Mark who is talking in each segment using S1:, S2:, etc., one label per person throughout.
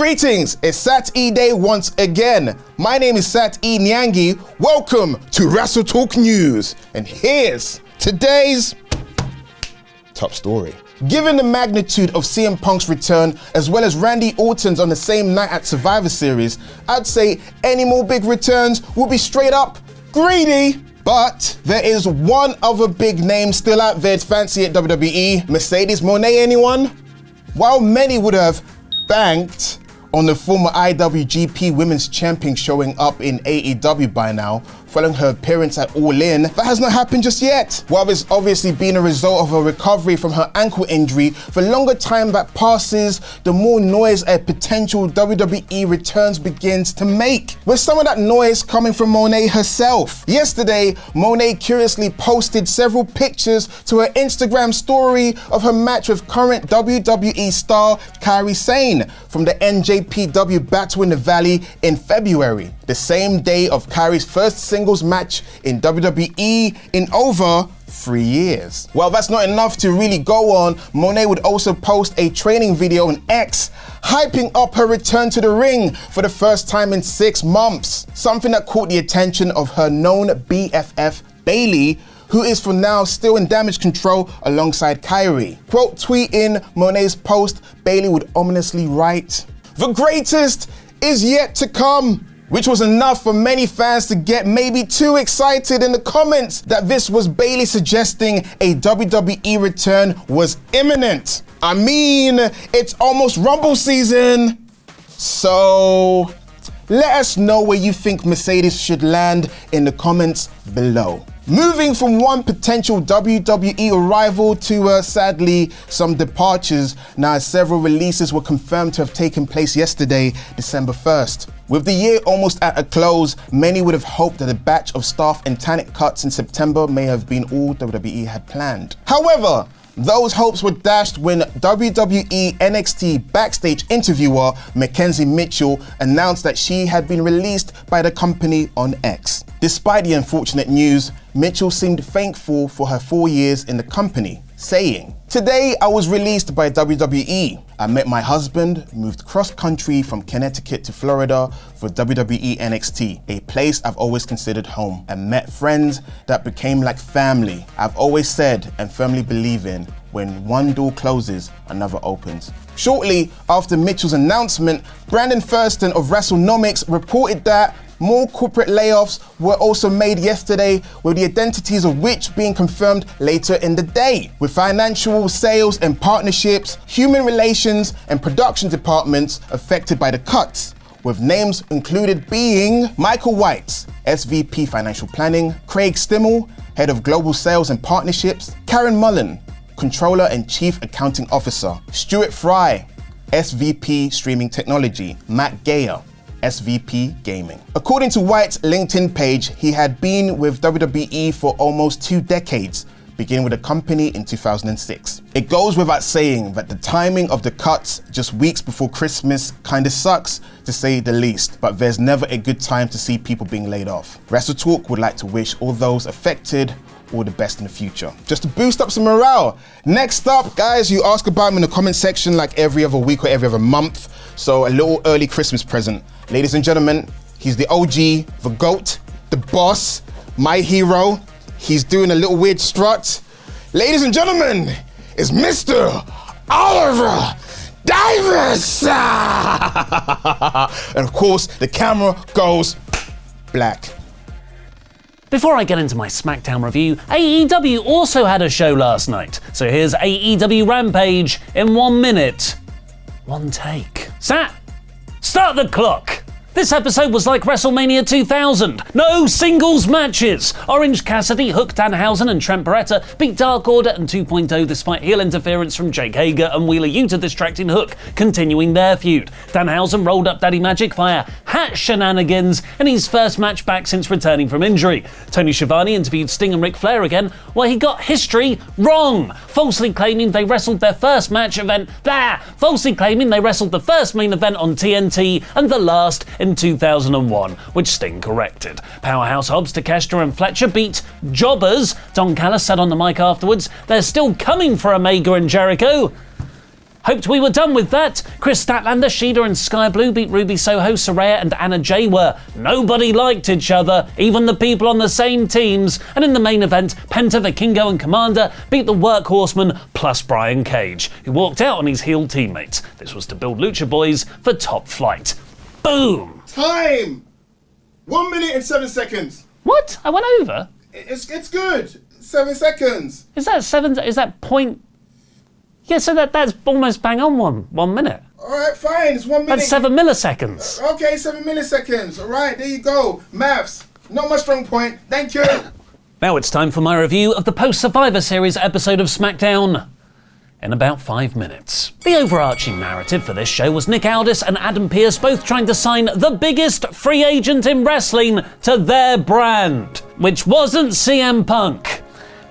S1: Greetings, it's Sat E Day once again. My name is Sat E Nyangi. Welcome to WrestleTalk News. And here's today's top story. Given the magnitude of CM Punk's return, as well as Randy Orton's on the same night at Survivor Series, I'd say any more big returns will be straight up greedy. But there is one other big name still out there to fancy at WWE. Mercedes Mone, anyone? While many would have banked on the former IWGP Women's Champion showing up in AEW by now, following her appearance at All In, that has not happened just yet. While it's obviously been a result of her recovery from her ankle injury, the longer time that passes, the more noise a potential WWE returns begins to make. With some of that noise coming from Monet herself. Yesterday, Monet curiously posted several pictures to her Instagram story of her match with current WWE star Kairi Sane from the NJPW Battle in the Valley in February, the same day of Kairi's first singles match in WWE in over 3 years. Well, that's not enough to really go on. Monet would also post a training video on X, hyping up her return to the ring for the first time in 6 months. Something that caught the attention of her known BFF, Bayley, who is for now still in Damage Control alongside Kairi. Quote tweeting Monet's post, Bayley would ominously write, "The greatest is yet to come," which was enough for many fans to get maybe too excited in the comments that this was Bayley suggesting a WWE return was imminent. I mean, it's almost Rumble season. So let us know where you think Mercedes should land in the comments below. Moving from one potential WWE arrival to, sadly, some departures, now as several releases were confirmed to have taken place yesterday, December 1st. With the year almost at a close, many would have hoped that a batch of staff and talent cuts in September may have been all WWE had planned. However, those hopes were dashed when WWE NXT backstage interviewer Mackenzie Mitchell announced that she had been released by the company on X. Despite the unfortunate news, Mitchell seemed thankful for her 4 years in the company, saying, "Today I was released by WWE. I met my husband, moved cross-country from Connecticut to Florida for WWE NXT, a place I've always considered home, and met friends that became like family. I've always said and firmly believe in, when one door closes, another opens." Shortly after Mitchell's announcement, Brandon Thurston of WrestleNomics reported that more corporate layoffs were also made yesterday, with the identities of which being confirmed later in the day, with financial, sales and partnerships, human relations and production departments affected by the cuts, with names included being Michael White, SVP Financial Planning, Craig Stimmel, Head of Global Sales and Partnerships, Karen Mullen, Controller and Chief Accounting Officer, Stuart Fry, SVP Streaming Technology, Matt Geyer, SVP Gaming. According to White's LinkedIn page, he had been with WWE for almost 2 decades, beginning with the company in 2006. It goes without saying that the timing of the cuts just weeks before Christmas kinda sucks, to say the least, but there's never a good time to see people being laid off. WrestleTalk would like to wish all those affected all the best in the future. Just to boost up some morale. Next up, guys, you ask about him in the comment section like every other week or every other month, so a little early Christmas present. Ladies and gentlemen, he's the OG, the GOAT, the boss, my hero. He's doing a little weird strut. Ladies and gentlemen, it's Mr. Oliver Davis! And of course, the camera goes black.
S2: Before I get into my SmackDown review, AEW also had a show last night. So here's AEW Rampage in 1 minute. One take. Sat, start the clock. This episode was like WrestleMania 2000. No singles matches. Orange Cassidy, Hook Danhausen and Trent Beretta beat Dark Order and 2.0 despite heel interference from Jake Hager and Wheeler Yuta distracting Hook, continuing their feud. Danhausen rolled up Daddy Magic via hat shenanigans in his first match back since returning from injury. Tony Schiavone interviewed Sting and Ric Flair again, while he got history wrong, falsely claiming they wrestled their first match event, falsely claiming they wrestled the first main event on TNT and the last in 2001, which Sting corrected. Powerhouse Hobbs, Takeshita and Fletcher beat jobbers. Don Callis said on the mic afterwards, they're still coming for Omega and Jericho. Hoped we were done with that. Chris Statlander, Shida and Sky Blue beat Ruby Soho, Saraya and Anna Jay were nobody liked each other, even the people on the same teams. And in the main event, Penta, Vikingo and Commander beat the Workhorsemen plus Brian Cage, who walked out on his heel teammates. This was to build Lucha Boys for top flight. Boom!
S1: Time! 1 minute and 7 seconds.
S2: What? I went over?
S1: It's good. 7 seconds.
S2: Is that point? Yeah, so that's almost bang on 1 minute.
S1: All right, fine. It's 1 minute.
S2: That's 7 milliseconds.
S1: Okay, 7 milliseconds. All right, there you go. Maths. Not my strong point. Thank you.
S2: Now it's time for my review of the post-Survivor Series episode of SmackDown in about 5 minutes. The overarching narrative for this show was Nick Aldis and Adam Pearce both trying to sign the biggest free agent in wrestling to their brand, which wasn't CM Punk.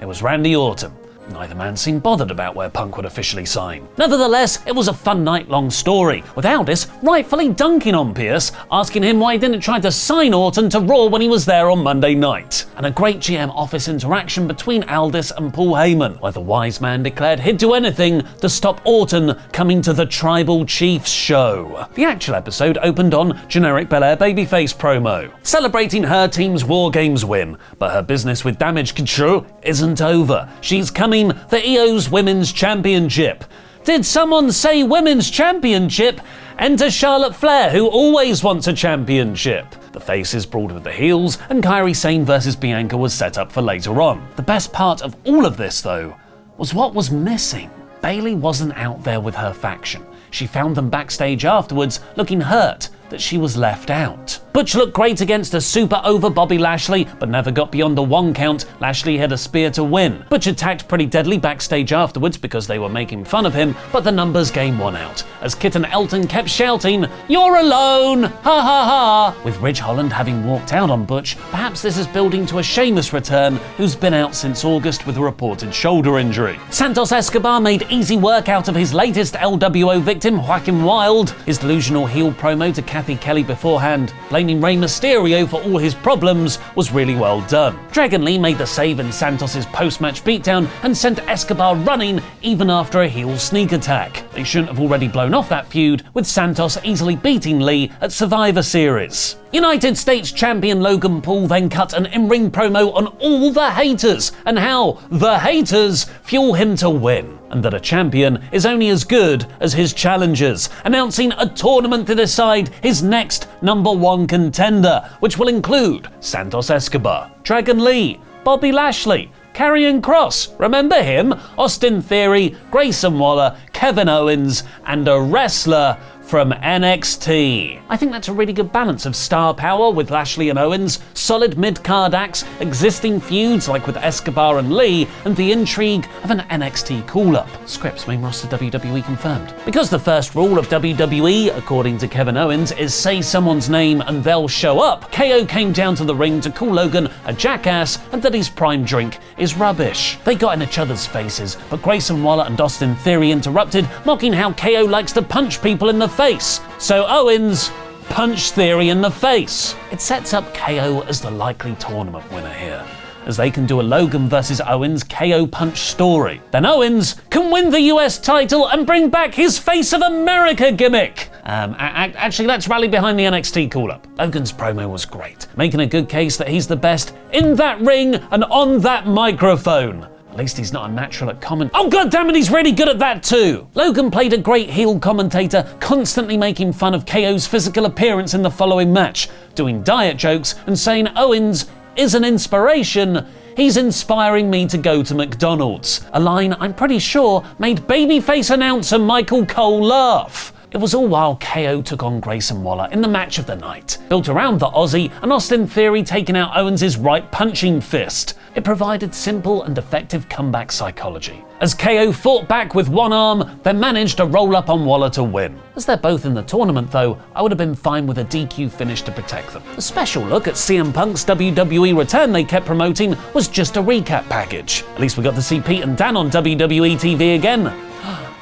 S2: It was Randy Orton. Neither man seemed bothered about where Punk would officially sign. Nevertheless, it was a fun night-long story, with Aldis rightfully dunking on Pearce, asking him why he didn't try to sign Orton to Raw when he was there on Monday night. And a great GM office interaction between Aldis and Paul Heyman, where the wise man declared he'd do anything to stop Orton coming to the Tribal Chiefs show. The actual episode opened on generic Belair babyface promo, celebrating her team's War Games win, but her business with Damage Control isn't over. She's coming for EO's Women's Championship. Did someone say Women's Championship? Enter Charlotte Flair, who always wants a championship. The faces brawled with the heels, and Kairi Sane versus Bianca was set up for later on. The best part of all of this, though, was what was missing. Bayley wasn't out there with her faction. She found them backstage afterwards, looking hurt that she was left out. Butch looked great against a super over Bobby Lashley, but never got beyond a 1 count. Lashley had a spear to win. Butch attacked Pretty Deadly backstage afterwards because they were making fun of him, but the numbers game won out, as Kit and Elton kept shouting, "You're alone! Ha ha ha!" With Ridge Holland having walked out on Butch, perhaps this is building to a Sheamus return, who's been out since August with a reported shoulder injury. Santos Escobar made easy work out of his latest LWO victim, Joaquin Wilde. His delusional heel promo to Kathy Kelly beforehand, blaming Rey Mysterio for all his problems, was really well done. Dragon Lee made the save in Santos' post-match beatdown and sent Escobar running even after a heel sneak attack. They shouldn't have already blown off that feud, with Santos easily beating Lee at Survivor Series. United States champion Logan Paul then cut an in-ring promo on all the haters and how the haters fuel him to win, and that a champion is only as good as his challengers, announcing a tournament to decide his next #1 contender, which will include Santos Escobar, Dragon Lee, Bobby Lashley, Karrion Kross, remember him, Austin Theory, Grayson Waller, Kevin Owens, and a wrestler from NXT. I think that's a really good balance of star power with Lashley and Owens, solid mid-card acts, existing feuds like with Escobar and Lee, and the intrigue of an NXT call-up. Scripts main roster WWE confirmed. Because the first rule of WWE, according to Kevin Owens, is say someone's name and they'll show up, KO came down to the ring to call Logan a jackass and that his prime drink is rubbish. They got in each other's faces, but Grayson Waller and Austin Theory interrupted, mocking how KO likes to punch people in the face. So Owens punched Theory in the face. It sets up KO as the likely tournament winner here, as they can do a Logan versus Owens KO punch story. Then Owens can win the US title and bring back his Face of America gimmick. Actually, let's rally behind the NXT call-up. Logan's promo was great, making a good case that he's the best in that ring and on that microphone. At least he's not a natural at comment. Oh god damn it, he's really good at that too! Logan played a great heel commentator, constantly making fun of KO's physical appearance in the following match, doing diet jokes and saying Owens is an inspiration. He's inspiring me to go to McDonald's. A line I'm pretty sure made babyface announcer Michael Cole laugh. It was all while KO took on Grayson Waller in the match of the night, built around the Aussie and Austin Theory taking out Owens' right punching fist. It provided simple and effective comeback psychology, as KO fought back with one arm, then managed to roll up on Waller to win. As they're both in the tournament though, I would have been fine with a DQ finish to protect them. The special look at CM Punk's WWE return they kept promoting was just a recap package. At least we got to see Pete and Dan on WWE TV again.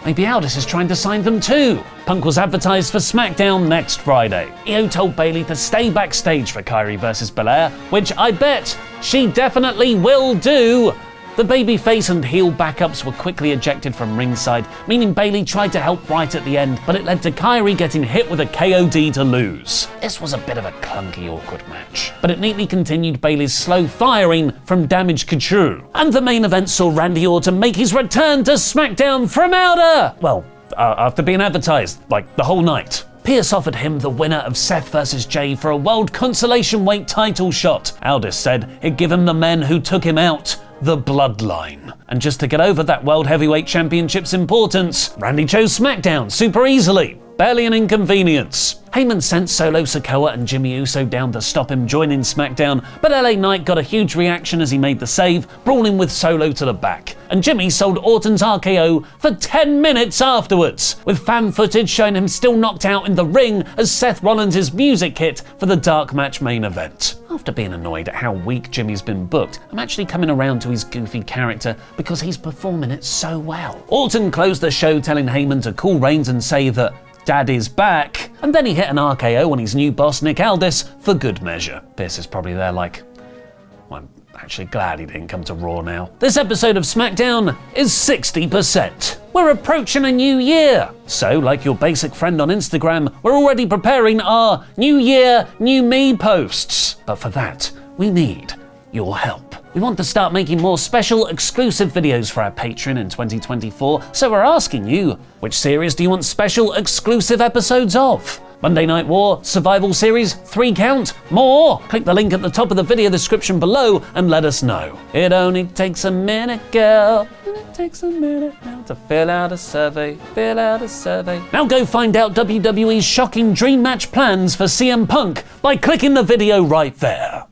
S2: Maybe Aldis is trying to sign them too. Punk was advertised for SmackDown next Friday. Io told Bayley to stay backstage for Kairi versus Belair, which I bet she definitely will do. The babyface and heel backups were quickly ejected from ringside, meaning Bayley tried to help right at the end, but it led to Kairi getting hit with a KOD to lose. This was a bit of a clunky, awkward match, but it neatly continued Bayley's slow firing from Damage Control. And the main event saw Randy Orton make his return to SmackDown from outer, after being advertised, the whole night. Pierce offered him the winner of Seth vs. Jay for a World Consolation Weight title shot. Aldis said he'd give him the men who took him out, the bloodline. And just to get over that World Heavyweight Championship's importance, Randy chose SmackDown super easily. Barely an inconvenience. Heyman sent Solo Sikoa and Jimmy Uso down to stop him joining SmackDown, but LA Knight got a huge reaction as he made the save, brawling with Solo to the back. And Jimmy sold Orton's RKO for 10 minutes afterwards, with fan footage showing him still knocked out in the ring as Seth Rollins' music hit for the dark match main event. After being annoyed at how weak Jimmy's been booked, I'm actually coming around to his goofy character because he's performing it so well. Orton closed the show telling Heyman to cool reins and say that Dad is back, and then he hit an RKO on his new boss Nick Aldis for good measure. Pierce is probably there I'm actually glad he didn't come to Raw now. This episode of SmackDown is 60%. We're approaching a new year. So, like your basic friend on Instagram, we're already preparing our New Year, New Me posts. But for that, we need your help. We want to start making more special, exclusive videos for our Patreon in 2024, so we're asking you, which series do you want special, exclusive episodes of? Monday Night War, Survival Series, 3 count, more? Click the link at the top of the video description below and let us know. It only takes a minute, girl. It takes a minute now to fill out a survey, Now go find out WWE's shocking dream match plans for CM Punk by clicking the video right there.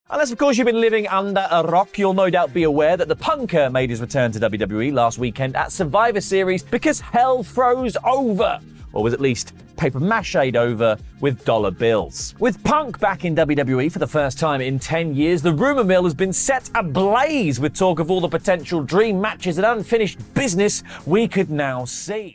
S3: Unless, of course, you've been living under a rock, you'll no doubt be aware that the Punker made his return to WWE last weekend at Survivor Series because hell froze over, or was at least paper-mache'd over with dollar bills. With Punk back in WWE for the first time in 10 years, the rumour mill has been set ablaze with talk of all the potential dream matches and unfinished business we could now see.